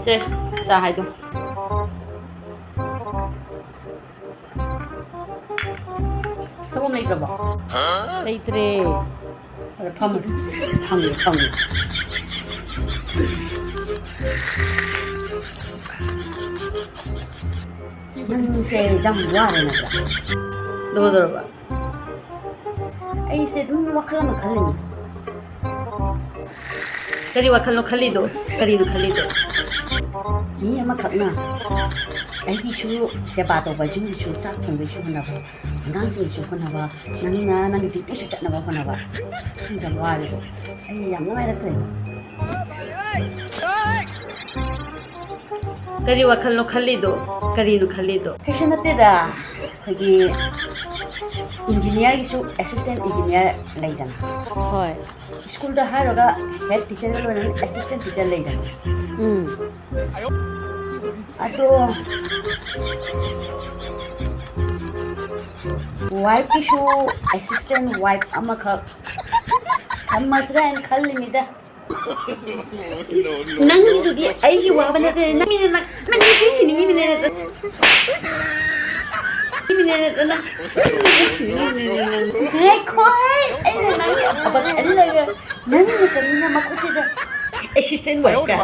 से चा हाइदो सबम लेत्रबो लेत्रे अरे फम नंसे जम वारे नब्रा दोदरबा ऐसे दुम वखल म खलिनी करी वखल नो खली दो करी नो खली दो मी अमा खतना ऐकी शु सेबा तो बाजु शु चाक थों बे शु हनाबा गांग से शु हनाबा नंगना नंग टिटी शु चटना हनाबा जम वारे दो ऐ याम नगाय रखते करी वखल नो खली दो कैसे नते दा खगी इंजीनियर की असिस्टेंट इंजीनियर लेदना होय स्कूल दा हारगा हेड टीचर लोन असिस्टेंट टीचर लेदना अतो वाइफ की असिस्टेंट वाइफ अमा ख थमसरा एन खल्लिमिदा नंग दुदी आई वाबना दे नंग पिछि निंगी मिने ना hey koi ai nang apa kan lagi nang ni kan nama aku cakap assistant wife kan